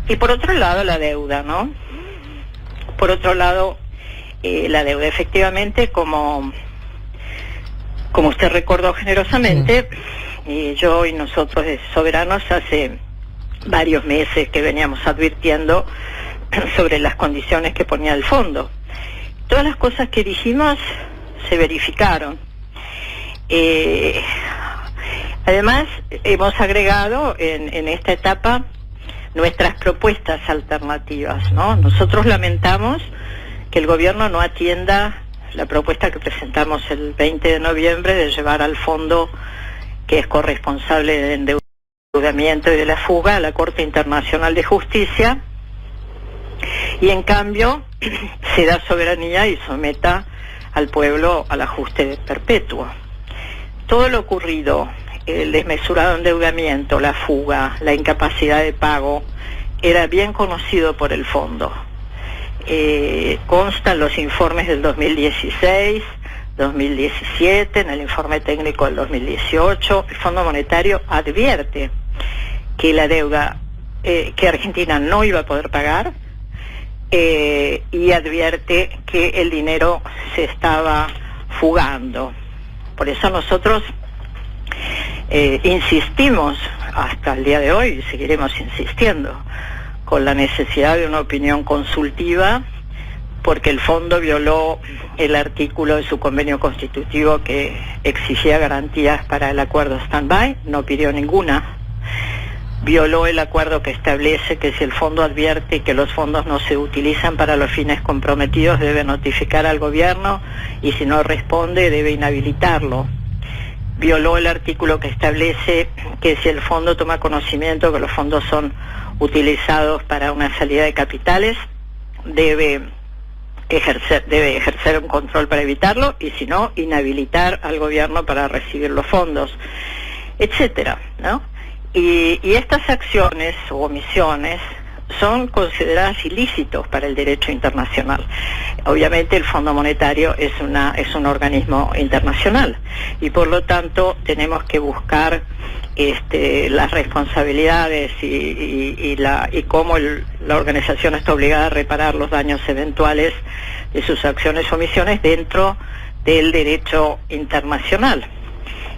Y por otro lado la deuda, ¿no? Por otro lado, la deuda, efectivamente, como usted recordó generosamente, yo y nosotros de Soberanos hace varios meses que veníamos advirtiendo sobre las condiciones que ponía el fondo. Todas las cosas que dijimos se verificaron. Además, hemos agregado en esta etapa nuestras propuestas alternativas, ¿no? Nosotros lamentamos que el gobierno no atienda la propuesta que presentamos el 20 de noviembre de llevar al fondo que es corresponsable de endeudamiento y de la fuga a la Corte Internacional de Justicia, y en cambio se da soberanía y someta al pueblo al ajuste perpetuo. Todo lo ocurrido, el desmesurado endeudamiento, la fuga, la incapacidad de pago, era bien conocido por el fondo. Constan los informes del 2016, 2017, en el informe técnico del 2018, el Fondo Monetario advierte que la deuda que Argentina no iba a poder pagar, y advierte que el dinero se estaba fugando. Por eso nosotros insistimos hasta el día de hoy, y seguiremos insistiendo, con la necesidad de una opinión consultiva, porque el fondo violó el artículo de su convenio constitutivo que exigía garantías para el acuerdo stand-by, no pidió ninguna. Violó el acuerdo que establece que si el fondo advierte que los fondos no se utilizan para los fines comprometidos, debe notificar al gobierno, y si no responde debe inhabilitarlo. Violó el artículo que establece que si el fondo toma conocimiento que los fondos son utilizados para una salida de capitales, debe ejercer un control para evitarlo, y si no, inhabilitar al gobierno para recibir los fondos, etcétera, ¿no? Y estas acciones o omisiones son consideradas ilícitos para el derecho internacional. Obviamente el Fondo Monetario es un organismo internacional, y por lo tanto tenemos que buscar las responsabilidades y cómo la organización está obligada a reparar los daños eventuales de sus acciones o omisiones dentro del derecho internacional.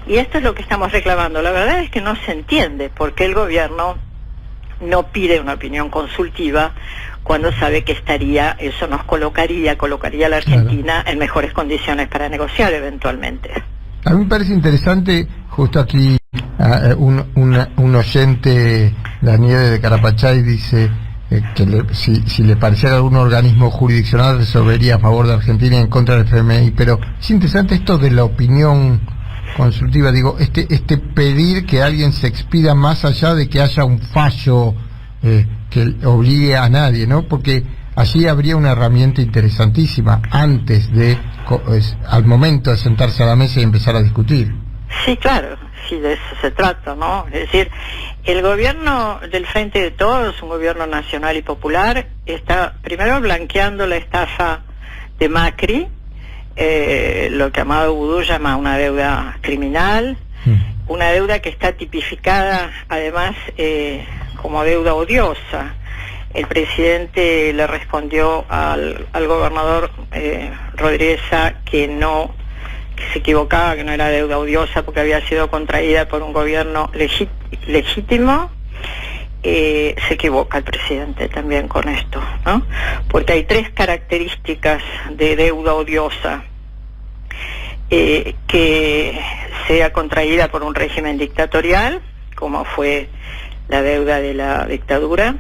Y esto es lo que estamos reclamando. La verdad es que no se entiende por qué el gobierno no pide una opinión consultiva cuando sabe que eso nos colocaría a la Argentina en mejores condiciones para negociar eventualmente. A mí me parece interesante, justo aquí un oyente, Daniel de Carapachay, dice que si le pareciera algún organismo jurisdiccional resolvería a favor de Argentina y en contra del FMI, pero es interesante esto de la opinión consultiva, digo, este pedir que alguien se expida más allá de que haya un fallo que obligue a nadie, ¿no? Porque allí habría una herramienta interesantísima antes al momento de sentarse a la mesa y empezar a discutir. Sí, claro, sí, de eso se trata, ¿no? Es decir, el gobierno del Frente de Todos, un gobierno nacional y popular, está primero blanqueando la estafa de Macri, lo que Amado Boudou llama una deuda criminal, una deuda que está tipificada además como deuda odiosa. El presidente le respondió al gobernador Rodríguez que se equivocaba, que no era deuda odiosa porque había sido contraída por un gobierno legítimo. Se equivoca el presidente también con esto, ¿no? Porque hay tres características de deuda odiosa: que sea contraída por un régimen dictatorial, como fue la deuda de la dictadura,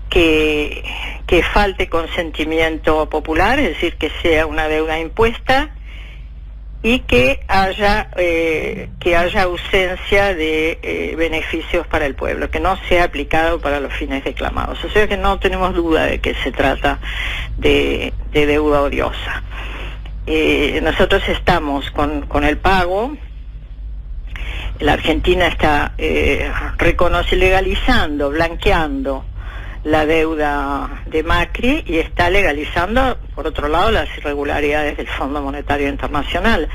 que falte consentimiento popular, es decir, que sea una deuda impuesta, y que haya ausencia de beneficios para el pueblo, que no sea aplicado para los fines declamados. O sea que no tenemos duda de que se trata de deuda odiosa. Nosotros estamos con el pago. La Argentina está legalizando, blanqueando la deuda de Macri y está legalizando, por otro lado, las irregularidades del Fondo Monetario Internacional.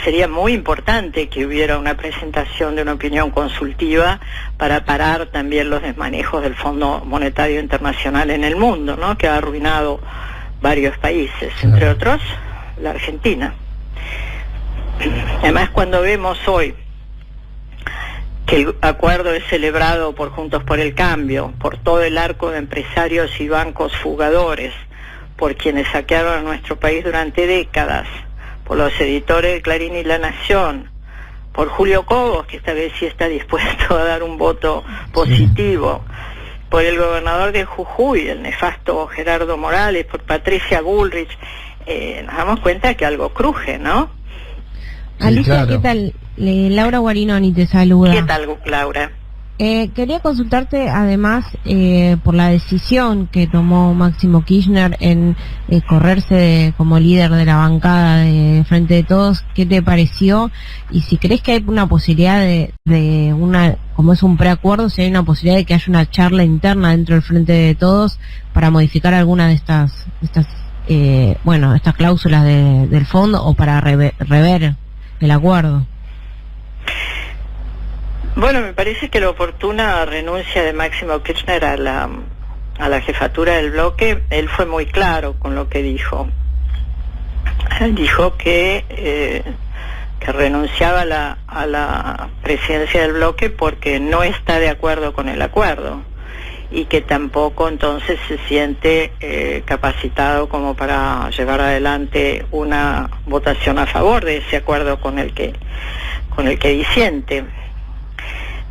Sería muy importante que hubiera una presentación de una opinión consultiva para parar también los desmanejos del Fondo Monetario Internacional en el mundo, ¿no?, que ha arruinado varios países, entre otros la Argentina. Además, cuando vemos hoy que el acuerdo es celebrado por Juntos por el Cambio, por todo el arco de empresarios y bancos fugadores, por quienes saquearon a nuestro país durante décadas, por los editores de Clarín y La Nación, por Julio Cobos, que esta vez sí está dispuesto a dar un voto positivo, por el gobernador de Jujuy, el nefasto Gerardo Morales, por Patricia Bullrich, nos damos cuenta que algo cruje, ¿no? Alicia, ¿qué tal? Laura Guarinoni te saluda. ¿Qué tal, Laura? Quería consultarte además por la decisión que tomó Máximo Kirchner en correrse como líder de la bancada de Frente de Todos. ¿Qué te pareció? Y si crees que hay una posibilidad de una, como es un preacuerdo, si hay una posibilidad de que haya una charla interna dentro del Frente de Todos para modificar alguna de estas cláusulas del fondo o para rever el acuerdo. Bueno, me parece que la oportuna renuncia de Máximo Kirchner a la jefatura del bloque, él fue muy claro con lo que dijo. Él dijo que renunciaba a la presidencia del bloque porque no está de acuerdo con el acuerdo y que tampoco entonces se siente capacitado como para llevar adelante una votación a favor de ese acuerdo con el que disiente.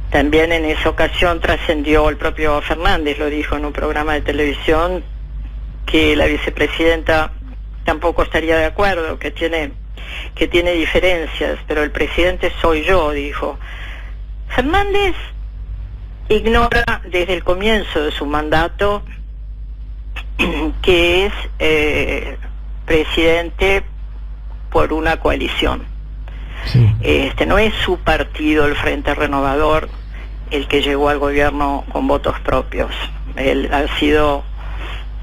También en esa ocasión trascendió, el propio Fernández lo dijo en un programa de televisión, que la vicepresidenta tampoco estaría de acuerdo, que tiene diferencias, pero el presidente soy yo, dijo. Fernández ignora desde el comienzo de su mandato que es presidente por una coalición. Sí. No es su partido, el Frente Renovador, el que llegó al gobierno con votos propios. Él ha sido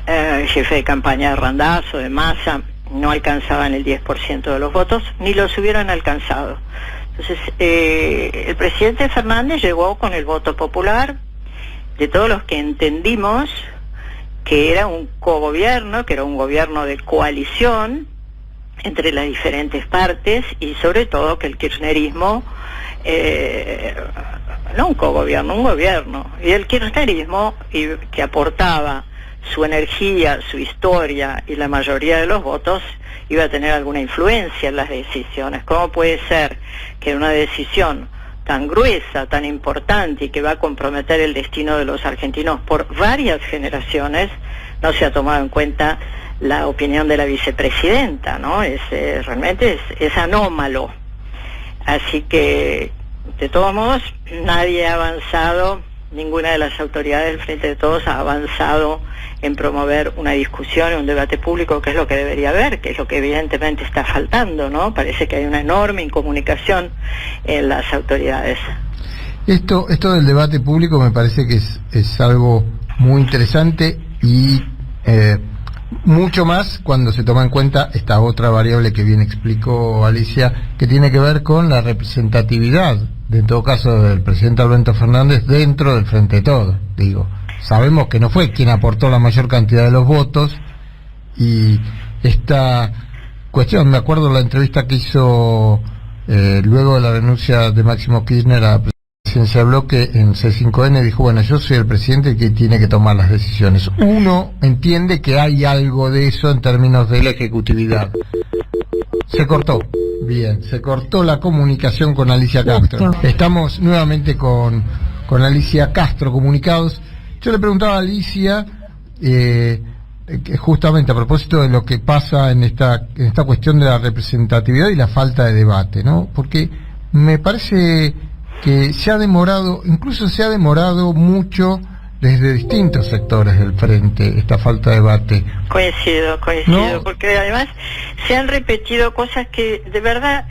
jefe de campaña de Randazzo, de Massa, no alcanzaban el 10% de los votos, ni los hubieran alcanzado. Entonces, el presidente Fernández llegó con el voto popular de todos los que entendimos que era un cogobierno, que era un gobierno de coalición entre las diferentes partes y sobre todo que el kirchnerismo, no un cogobierno, un gobierno, y el kirchnerismo que aportaba su energía, su historia y la mayoría de los votos iba a tener alguna influencia en las decisiones. ¿Cómo puede ser que una decisión tan gruesa, tan importante y que va a comprometer el destino de los argentinos por varias generaciones no se ha tomado en cuenta la opinión de la vicepresidenta, ¿no? Realmente es anómalo. Así que, de todos modos, nadie ha avanzado, ninguna de las autoridades del Frente de Todos ha avanzado en promover una discusión, un debate público, que es lo que debería haber, que es lo que evidentemente está faltando, ¿no? Parece que hay una enorme incomunicación en las autoridades. Esto del debate público me parece que es algo muy interesante y mucho más cuando se toma en cuenta esta otra variable que bien explicó Alicia, que tiene que ver con la representatividad, en todo caso, del presidente Alberto Fernández dentro del Frente de Todos. Digo, sabemos que no fue quien aportó la mayor cantidad de los votos, y esta cuestión, me acuerdo la entrevista que hizo luego de la renuncia de Máximo Kirchner a la presidencia del bloque en C5N, dijo, bueno, yo soy el presidente que tiene que tomar las decisiones. Uno entiende que hay algo de eso en términos de la ejecutividad. Se cortó. Bien, se cortó la comunicación con Alicia Castro. Estamos nuevamente con Alicia Castro comunicados. Yo le preguntaba a Alicia, justamente a propósito de lo que pasa en esta cuestión de la representatividad y la falta de debate, ¿no? Porque me parece que se ha demorado mucho desde distintos sectores del frente esta falta de debate. Coincido, ¿no? Porque además se han repetido cosas que de verdad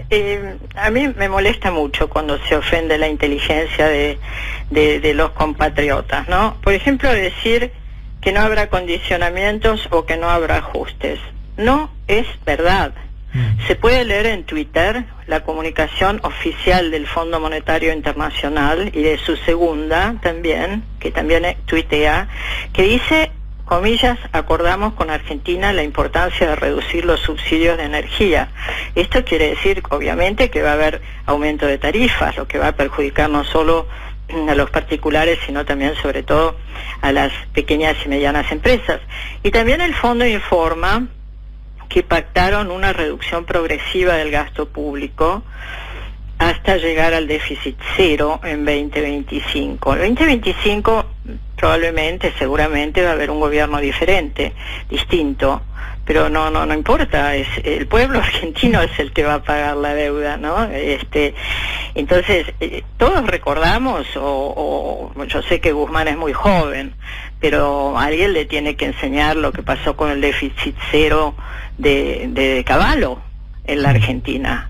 a mí me molesta mucho cuando se ofende la inteligencia de los compatriotas, ¿no? Por ejemplo, decir que no habrá condicionamientos o que no habrá ajustes. No es verdad. Se puede leer en Twitter la comunicación oficial del Fondo Monetario Internacional y de su segunda también, que también tuitea, que dice, comillas, acordamos con Argentina la importancia de reducir los subsidios de energía. Esto quiere decir, obviamente, que va a haber aumento de tarifas, lo que va a perjudicar no solo a los particulares, sino también, sobre todo, a las pequeñas y medianas empresas. Y también el fondo informa que pactaron una reducción progresiva del gasto público hasta llegar al déficit cero en 2025. El 2025 probablemente, seguramente va a haber un gobierno diferente, distinto, pero no importa, es el pueblo argentino es el que va a pagar la deuda, ¿no? Entonces, todos recordamos, o yo sé que Guzmán es muy joven, pero alguien le tiene que enseñar lo que pasó con el déficit cero de Cavallo en la Argentina.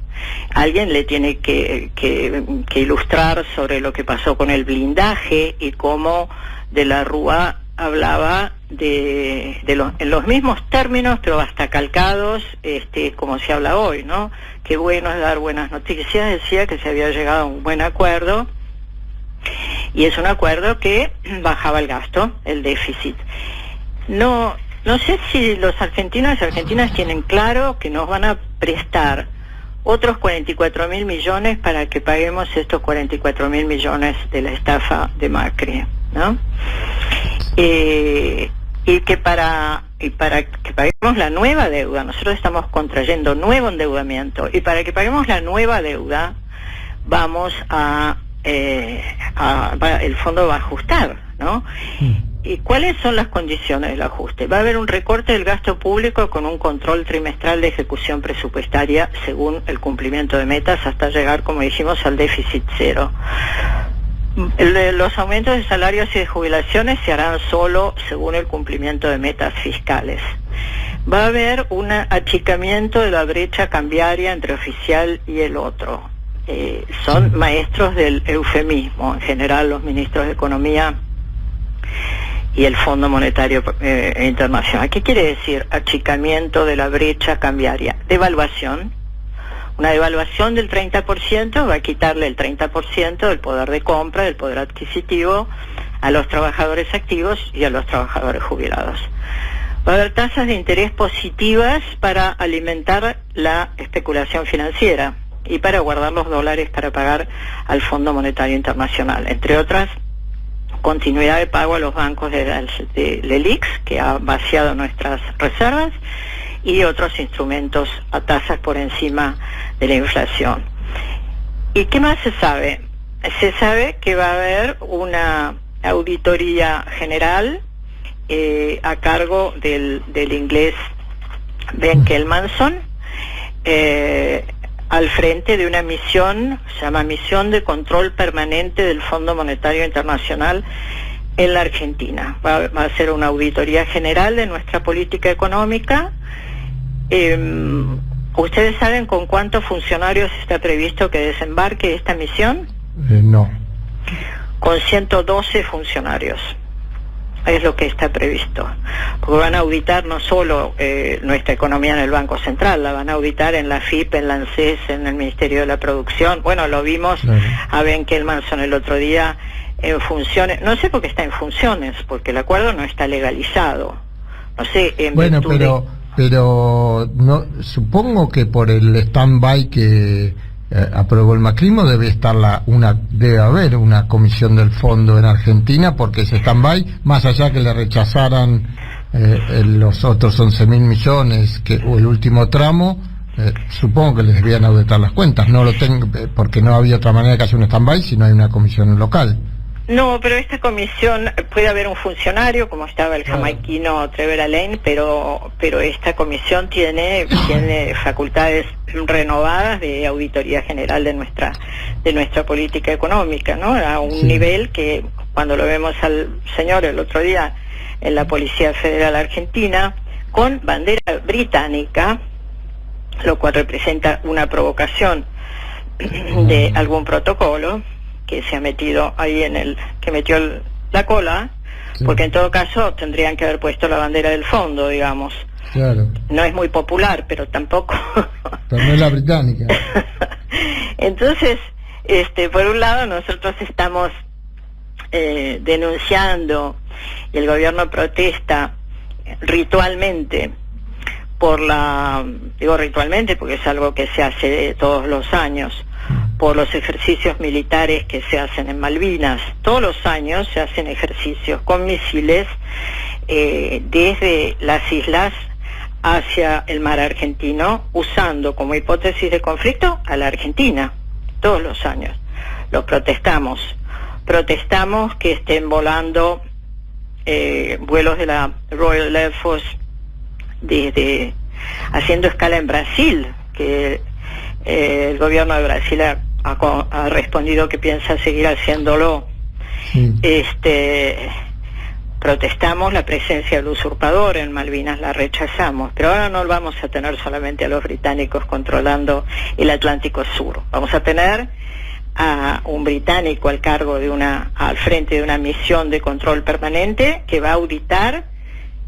Alguien le tiene que ilustrar sobre lo que pasó con el blindaje y cómo de la Rúa hablaba en los mismos términos, pero hasta calcados, como se habla hoy, ¿no? Qué bueno es dar buenas noticias, decía que se había llegado a un buen acuerdo, y es un acuerdo que bajaba el gasto, el déficit. No sé si los argentinos y argentinas tienen claro que nos van a prestar otros 44.000 millones para que paguemos estos 44.000 millones de la estafa de Macri, ¿no? Y que para que paguemos la nueva deuda, nosotros estamos contrayendo nuevo endeudamiento, y para que paguemos la nueva deuda vamos el fondo va a ajustar, ¿no? ¿Y cuáles son las condiciones del ajuste? Va a haber un recorte del gasto público con un control trimestral de ejecución presupuestaria según el cumplimiento de metas hasta llegar, como dijimos, al déficit cero. Los aumentos de salarios y de jubilaciones se harán solo según el cumplimiento de metas fiscales. Va a haber un achicamiento de la brecha cambiaria entre oficial y el otro. Son maestros del eufemismo, en general los ministros de Economía y el Fondo Monetario Internacional. ¿Qué quiere decir achicamiento de la brecha cambiaria? Devaluación. Una devaluación del 30% va a quitarle el 30% del poder de compra, del poder adquisitivo a los trabajadores activos y a los trabajadores jubilados. Va a haber tasas de interés positivas para alimentar la especulación financiera y para guardar los dólares para pagar al Fondo Monetario Internacional, entre otras, continuidad de pago a los bancos del IX, que ha vaciado nuestras reservas, y otros instrumentos a tasas por encima de la inflación. ¿Y qué más se sabe? Se sabe que va a haber una auditoría general a cargo del inglés Ben Kelmanson, al frente de una misión, se llama Misión de Control Permanente del Fondo Monetario Internacional en la Argentina. Va a ser una auditoría general de nuestra política económica. ¿Ustedes saben con cuántos funcionarios está previsto que desembarque esta misión? No. Con 112 funcionarios. Es lo que está previsto. Porque van a auditar no solo nuestra economía en el Banco Central, la van a auditar en la FIP, en la ANSES, en el Ministerio de la Producción. Bueno, lo vimos a Ben Kelmanson el otro día en funciones. No sé por qué está en funciones, porque el acuerdo no está legalizado. No sé, en bueno, pero no, supongo que por el stand-by que aprobó el macrismo debe haber una comisión del fondo en Argentina, porque ese stand-by, más allá que le rechazaran los otros 11.000 millones o el último tramo, supongo que les debían auditar las cuentas. No lo tengo, porque no había otra manera que hacer un stand-by si no hay una comisión local. No, pero esta comisión, puede haber un funcionario, como estaba el jamaiquino Trevor Alain, pero esta comisión tiene facultades renovadas de auditoría general de nuestra política económica, ¿no? A un nivel que, cuando lo vemos al señor el otro día en la Policía Federal Argentina, con bandera británica, lo cual representa una provocación de algún protocolo que se ha metido ahí que metió la cola, Sí. Porque en todo caso tendrían que haber puesto la bandera del fondo, digamos. Claro. No es muy popular, pero tampoco... Pero no es la británica. Entonces, por un lado nosotros estamos denunciando, y el gobierno protesta ritualmente digo ritualmente porque es algo que se hace todos los años, por los ejercicios militares que se hacen en Malvinas. Todos los años se hacen ejercicios con misiles desde las islas hacia el mar argentino, usando como hipótesis de conflicto a la Argentina, todos los años. Lo protestamos que estén volando vuelos de la Royal Air Force haciendo escala en Brasil, que el gobierno de Brasil ha respondido que piensa seguir haciéndolo. Sí. Protestamos la presencia del usurpador en Malvinas, la rechazamos, pero ahora no vamos a tener solamente a los británicos controlando el Atlántico Sur, vamos a tener a un británico al frente de una misión de control permanente que va a auditar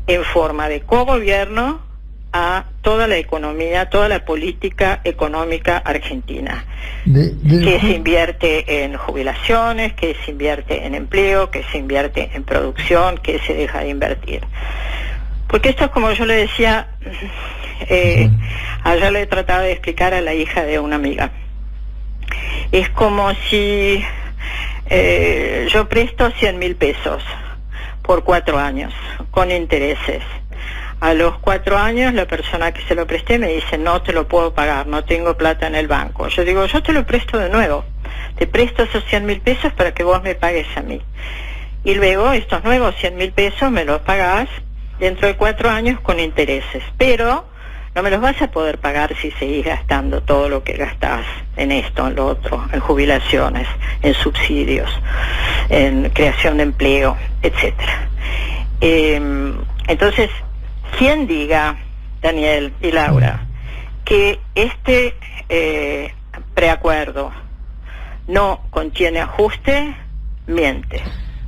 en forma de cogobierno a toda la economía, toda la política económica argentina, que se invierte en jubilaciones, que se invierte en empleo, que se invierte en producción, que se deja de invertir. Porque esto es como yo le decía, ayer le trataba de explicar a la hija de una amiga. Es como si yo presto 100.000 pesos por 4 años, con intereses. A los 4 años la persona que se lo presté me dice, no te lo puedo pagar, no tengo plata en el banco. Yo digo, yo te lo presto de nuevo, te presto esos 100.000 pesos para que vos me pagues a mí. Y luego estos nuevos 100.000 pesos me los pagás dentro de 4 años con intereses. Pero no me los vas a poder pagar si seguís gastando todo lo que gastás en esto, en lo otro, en jubilaciones, en subsidios, en creación de empleo, etcétera. Entonces, quien diga, Daniel y Laura, que este preacuerdo no contiene ajuste, miente.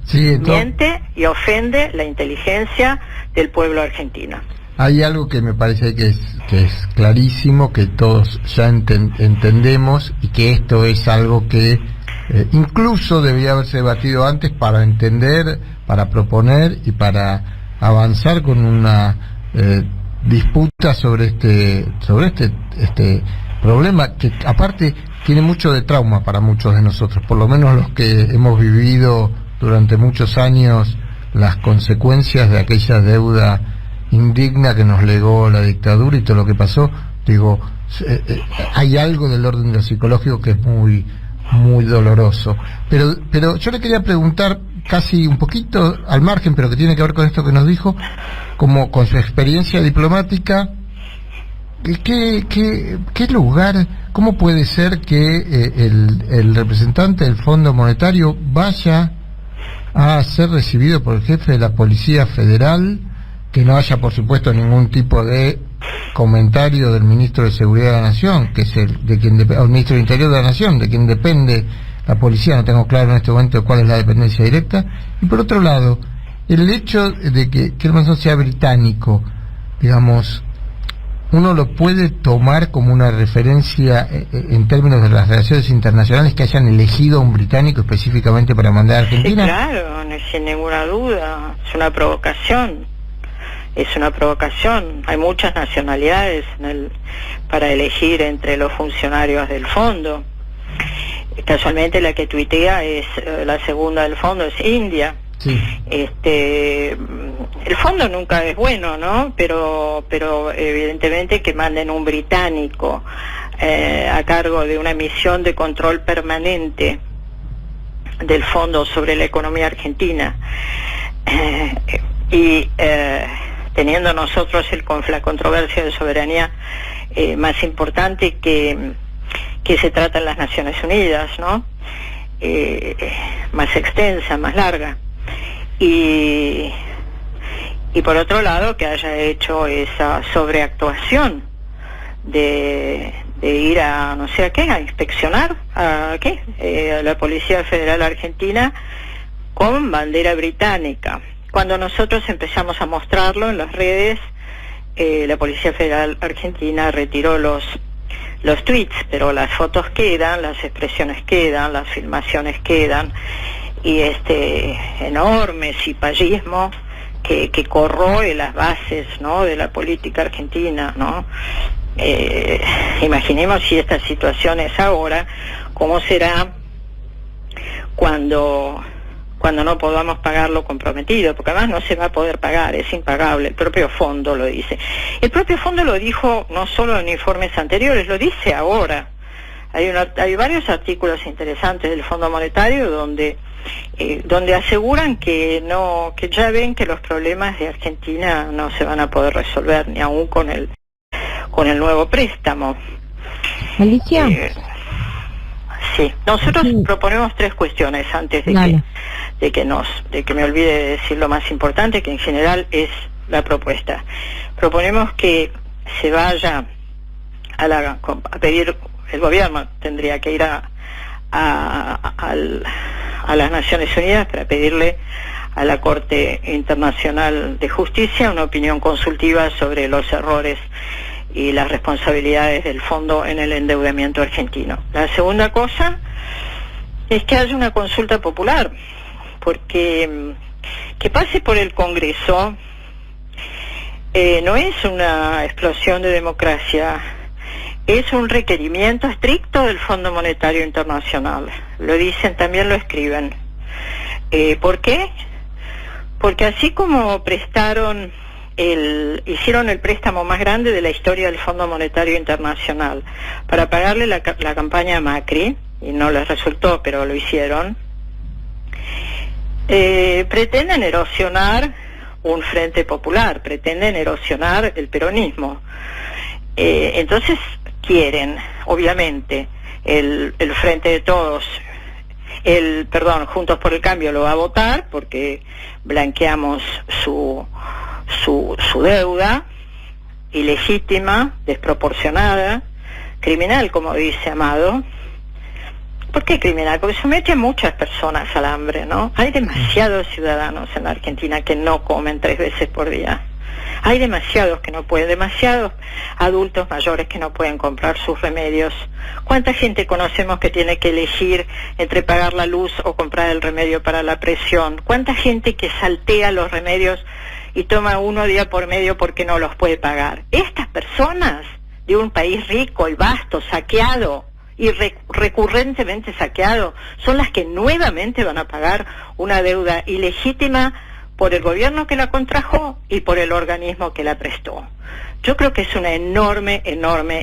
Sí, Miente y ofende la inteligencia del pueblo argentino. Hay algo que me parece que es clarísimo, que todos ya entendemos, y que esto es algo que incluso debería haberse debatido antes para entender, para proponer y para avanzar con una disputa sobre este problema, que aparte tiene mucho de trauma para muchos de nosotros, por lo menos los que hemos vivido durante muchos años las consecuencias de aquella deuda indigna que nos legó la dictadura y todo lo que pasó. Digo, hay algo del orden de lo psicológico que es muy, muy doloroso. Pero yo le quería preguntar, casi un poquito al margen, pero que tiene que ver con esto que nos dijo, como con su experiencia diplomática, ¿qué lugar, cómo puede ser que el representante del Fondo Monetario vaya a ser recibido por el jefe de la Policía Federal, que no haya, por supuesto, ningún tipo de comentario del ministro de Seguridad de la Nación, que es el ministro de Interior de la Nación, de quien depende la policía? No tengo claro en este momento cuál es la dependencia directa. Y por otro lado, el hecho de que Manson sea británico, digamos, uno lo puede tomar como una referencia en términos de las relaciones internacionales, que hayan elegido a un británico específicamente para mandar a Argentina. Sí, claro, no, sin ninguna duda, es una provocación. Es una provocación. Hay muchas nacionalidades para elegir entre los funcionarios del fondo. Casualmente la que tuitea es la segunda del fondo, es India. Sí. El fondo nunca es bueno, ¿no? Pero evidentemente que manden un británico a cargo de una misión de control permanente del fondo sobre la economía argentina teniendo nosotros la controversia de soberanía más importante que se trata en las Naciones Unidas, ¿no? Más extensa, más larga. Y por otro lado, que haya hecho esa sobreactuación de ir a, no sé a qué, a inspeccionar a la Policía Federal Argentina con bandera británica, cuando nosotros empezamos a mostrarlo en las redes, la Policía Federal Argentina retiró los tweets, pero las fotos quedan, las expresiones quedan, las filmaciones quedan, y este enorme cipallismo que corroe las bases, ¿no?, de la política argentina, ¿no? Imaginemos si esta situación es ahora, ¿cómo será cuando no podamos pagar lo comprometido? Porque además no se va a poder pagar, es impagable, el propio fondo lo dice. El propio fondo lo dijo no solo en informes anteriores, lo dice ahora. Hay varios artículos interesantes del Fondo Monetario donde aseguran que ya ven que los problemas de Argentina no se van a poder resolver, ni aún con el nuevo préstamo. Alicia. Sí, nosotros proponemos 3 cuestiones antes de que me olvide de decir lo más importante, que en general es la propuesta. Proponemos que se vaya a pedir, el gobierno tendría que ir a las Naciones Unidas para pedirle a la Corte Internacional de Justicia una opinión consultiva sobre los errores y las responsabilidades del fondo en el endeudamiento argentino. La segunda cosa es que haya una consulta popular, porque que pase por el Congreso no es una explosión de democracia, es un requerimiento estricto del Fondo Monetario Internacional. Lo dicen, también lo escriben. ¿Por qué? Porque así como hicieron el préstamo más grande de la historia del Fondo Monetario Internacional para pagarle la campaña a Macri, y no les resultó, pero lo hicieron, pretenden erosionar un frente popular, pretenden erosionar el peronismo. Entonces quieren, obviamente, el Frente de Todos, Juntos por el Cambio lo va a votar porque blanqueamos su deuda ilegítima, desproporcionada, criminal, como dice Amado. ¿Por qué criminal? Porque somete a muchas personas al hambre, ¿no? Hay demasiados ciudadanos en la Argentina que no comen 3 veces por día. Hay demasiados que no pueden, demasiados adultos mayores que no pueden comprar sus remedios. ¿Cuánta gente conocemos que tiene que elegir entre pagar la luz o comprar el remedio para la presión? ¿Cuánta gente que saltea los remedios y toma uno día por medio porque no los puede pagar? Estas personas de un país rico y vasto, saqueado y recurrentemente saqueado, son las que nuevamente van a pagar una deuda ilegítima por el gobierno que la contrajo y por el organismo que la prestó. Yo creo que es una enorme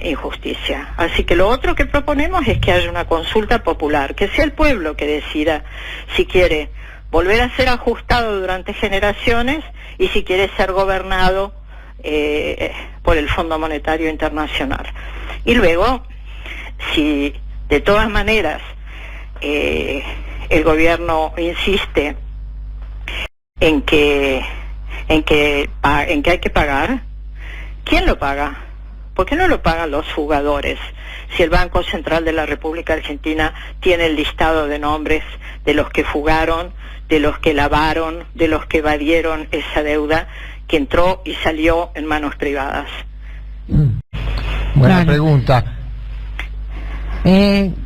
injusticia. Así que lo otro que proponemos es que haya una consulta popular, que sea el pueblo que decida si quiere volver a ser ajustado durante generaciones y si quiere ser gobernado por el Fondo Monetario Internacional. Y luego, si de todas maneras el gobierno insiste en que hay que pagar, ¿quién lo paga? ¿Por qué no lo pagan los jugadores? Si el Banco Central de la República Argentina tiene el listado de nombres de los que fugaron, de los que lavaron, de los que evadieron esa deuda que entró y salió en manos privadas. Buena pregunta.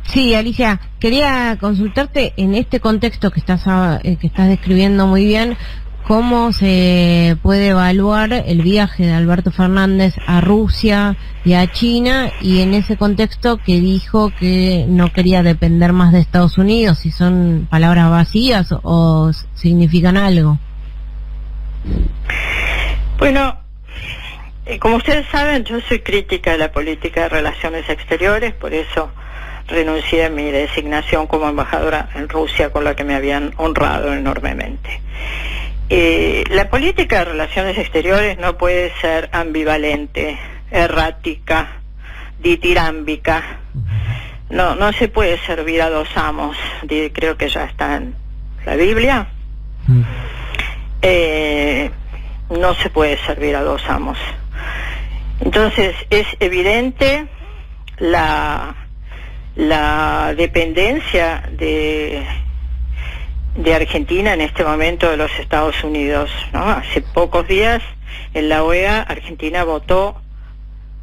Sí, Alicia, quería consultarte en este contexto que estás describiendo muy bien, cómo se puede evaluar el viaje de Alberto Fernández a Rusia y a China, y en ese contexto que dijo que no quería depender más de Estados Unidos, si son palabras vacías o significan algo. Bueno, como ustedes saben, yo soy crítica de la política de relaciones exteriores, por eso renuncié a mi designación como embajadora en Rusia, con la que me habían honrado enormemente. La política de relaciones exteriores no puede ser ambivalente, errática, ditirámbica. No se puede servir a 2 amos. Creo que ya está en la Biblia. No se puede servir a 2 amos. Entonces es evidente la dependencia de de Argentina en este momento de los Estados Unidos, ¿no? Hace pocos días en la OEA Argentina votó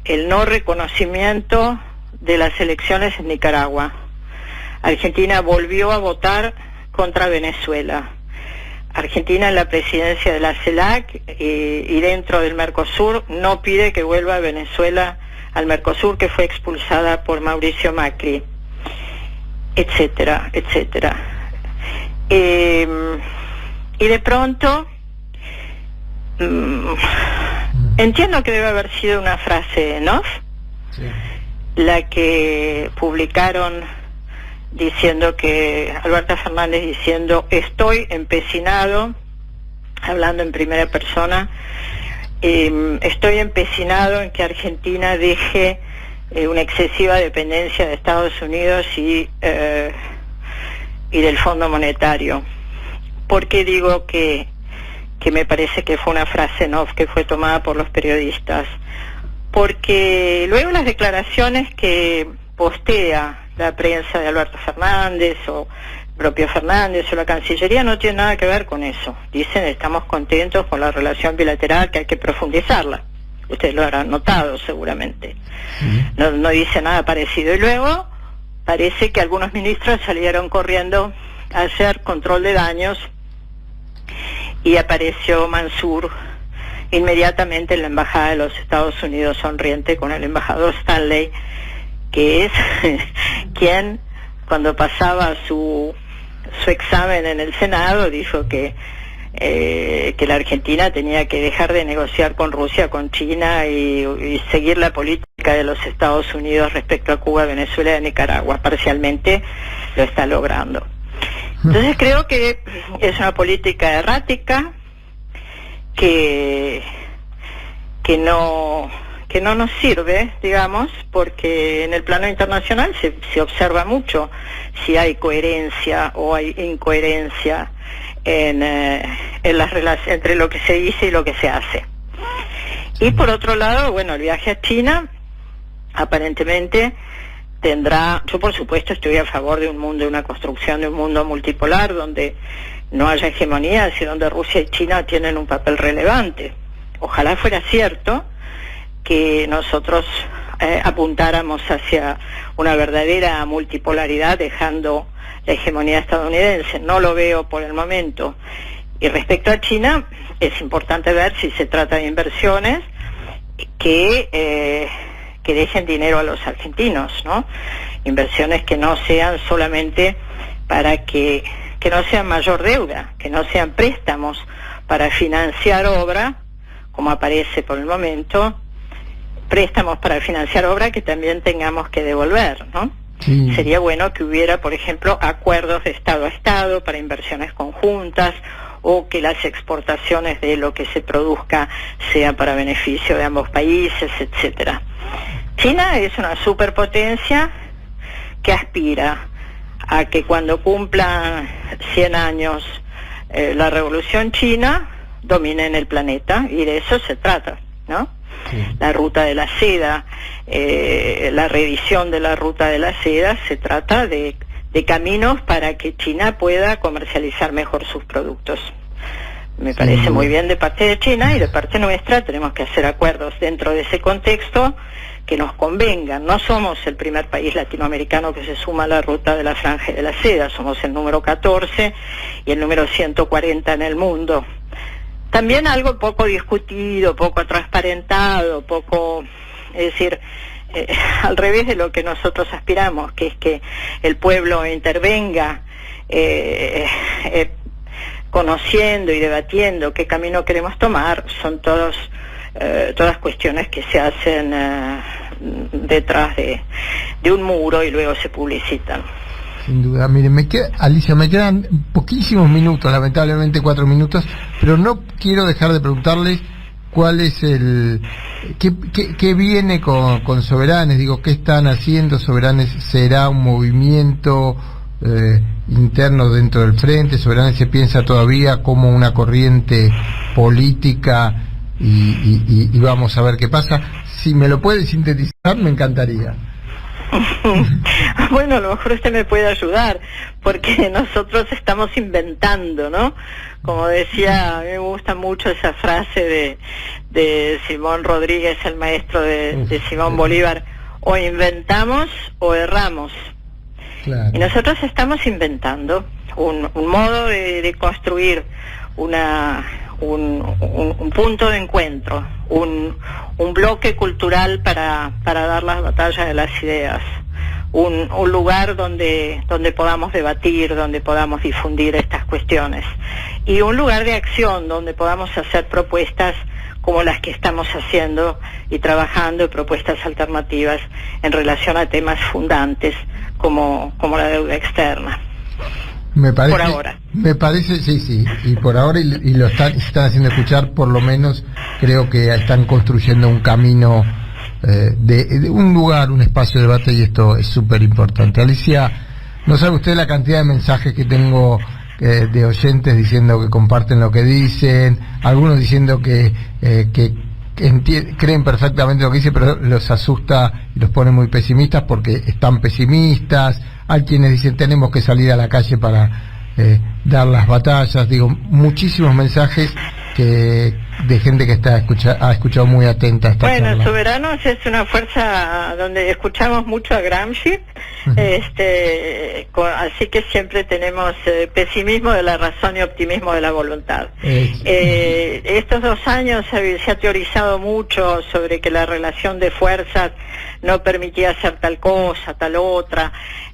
el no reconocimiento de las elecciones en Nicaragua. Argentina volvió a votar contra Venezuela. Argentina en la presidencia de la CELAC y dentro del Mercosur no pide que vuelva Venezuela al Mercosur, que fue expulsada por Mauricio Macri, etcétera, etcétera. Y de pronto entiendo que debe haber sido una frase en off, sí, la que publicaron diciendo que Alberto Fernández diciendo estoy empecinado, hablando en primera persona, estoy empecinado en que Argentina deje una excesiva dependencia de Estados Unidos y del Fondo Monetario. ¿Por qué digo que me parece que fue una frase en off que fue tomada por los periodistas? Porque luego las declaraciones que postea la prensa de Alberto Fernández o el propio Fernández o la Cancillería no tienen nada que ver con eso. Dicen estamos contentos con la relación bilateral, que hay que profundizarla. Ustedes lo habrán notado seguramente. No dice nada parecido. Y luego parece que algunos ministros salieron corriendo a hacer control de daños y apareció Mansur inmediatamente en la embajada de los Estados Unidos sonriente con el embajador Stanley, que es quien cuando pasaba su examen en el Senado dijo que la Argentina tenía que dejar de negociar con Rusia, con China y seguir la política de los Estados Unidos respecto a Cuba, Venezuela y Nicaragua. Parcialmente lo está logrando. Entonces creo que es una política errática que no nos sirve, digamos, porque en el plano internacional se observa mucho si hay coherencia o hay incoherencia en las relaciones entre lo que se dice y lo que se hace. Y por otro lado, bueno, el viaje a China aparentemente tendrá, yo por supuesto estoy a favor de un mundo, de una construcción de un mundo multipolar donde no haya hegemonías y donde Rusia y China tienen un papel relevante. Ojalá fuera cierto que nosotros apuntáramos hacia una verdadera multipolaridad dejando la hegemonía estadounidense. No lo veo por el momento. Y respecto a China, es importante ver si se trata de inversiones que dejen dinero a los argentinos, ¿no? Inversiones que no sean solamente para que no sean mayor deuda, que no sean préstamos para financiar obra, como aparece por el momento, préstamos para financiar obra que también tengamos que devolver, ¿no? Sí. Sería bueno que hubiera, por ejemplo, acuerdos de Estado a Estado para inversiones conjuntas, o que las exportaciones de lo que se produzca sea para beneficio de ambos países, etcétera. China es una superpotencia que aspira a que cuando cumpla 100 años la Revolución China domine en el planeta, y de eso se trata, ¿no? Sí. La ruta de la seda, la revisión de la ruta de la seda, se trata de caminos para que China pueda comercializar mejor sus productos. Me parece muy bien de parte de China, y de parte nuestra tenemos que hacer acuerdos dentro de ese contexto que nos convengan. No somos el primer país latinoamericano que se suma a la ruta de la franja y de la seda, somos el número 14 y el número 140 en el mundo. También algo poco discutido, poco transparentado, es decir, al revés de lo que nosotros aspiramos, que es que el pueblo intervenga conociendo y debatiendo qué camino queremos tomar. Son todas cuestiones que se hacen detrás de un muro y luego se publicitan. Sin duda. Miren, Alicia, me quedan poquísimos minutos, lamentablemente 4 minutos, pero no quiero dejar de preguntarles cuál es qué viene con Soberanes. Digo, ¿qué están haciendo Soberanes? ¿Será un movimiento interno dentro del frente? Soberanes se piensa todavía como una corriente política y vamos a ver qué pasa. Si me lo puede sintetizar, me encantaría. Bueno, a lo mejor usted me puede ayudar, porque nosotros estamos inventando, ¿no? Como decía, a mí me gusta mucho esa frase de Simón Rodríguez, el maestro de Simón Bolívar: o inventamos o erramos. Claro. Y nosotros estamos inventando un modo de construir un punto de encuentro, un bloque cultural para dar las batallas de las ideas, un lugar donde podamos debatir, donde podamos difundir estas cuestiones, y un lugar de acción donde podamos hacer propuestas como las que estamos haciendo y trabajando, propuestas alternativas en relación a temas fundantes como la deuda externa. Me parece, por ahora. Me parece, sí, y por ahora, y lo están haciendo escuchar, por lo menos creo que están construyendo un camino de un lugar, un espacio de debate, y esto es súper importante. Alicia, no sabe usted la cantidad de mensajes que tengo de oyentes diciendo que comparten lo que dicen, algunos diciendo que creen perfectamente lo que dice, pero los asusta y los pone muy pesimistas porque están pesimistas. Hay quienes dicen tenemos que salir a la calle para dar las batallas. Digo, muchísimos mensajes de gente que ha escuchado muy atenta esta charla. Bueno, Soberanos es una fuerza donde escuchamos mucho a Gramsci, así que siempre tenemos pesimismo de la razón y optimismo de la voluntad. Estos 2 años se ha teorizado mucho sobre que la relación de fuerzas no permitía hacer tal cosa, tal otra.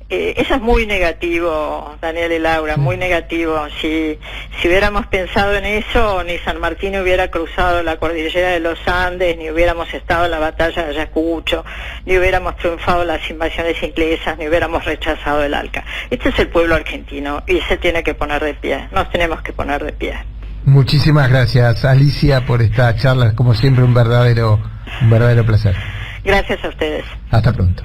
Eso es muy negativo, Daniel y Laura, muy negativo. Si hubiéramos pensado en eso, ni San Martín hubiera cruzado la cordillera de los Andes, ni hubiéramos estado en la batalla de Ayacucho, ni hubiéramos triunfado las invasiones inglesas, ni hubiéramos rechazado el ALCA. Este es el pueblo argentino y se tiene que poner de pie, nos tenemos que poner de pie. Muchísimas gracias, Alicia, por esta charla, como siempre un verdadero placer. Gracias a ustedes. Hasta pronto.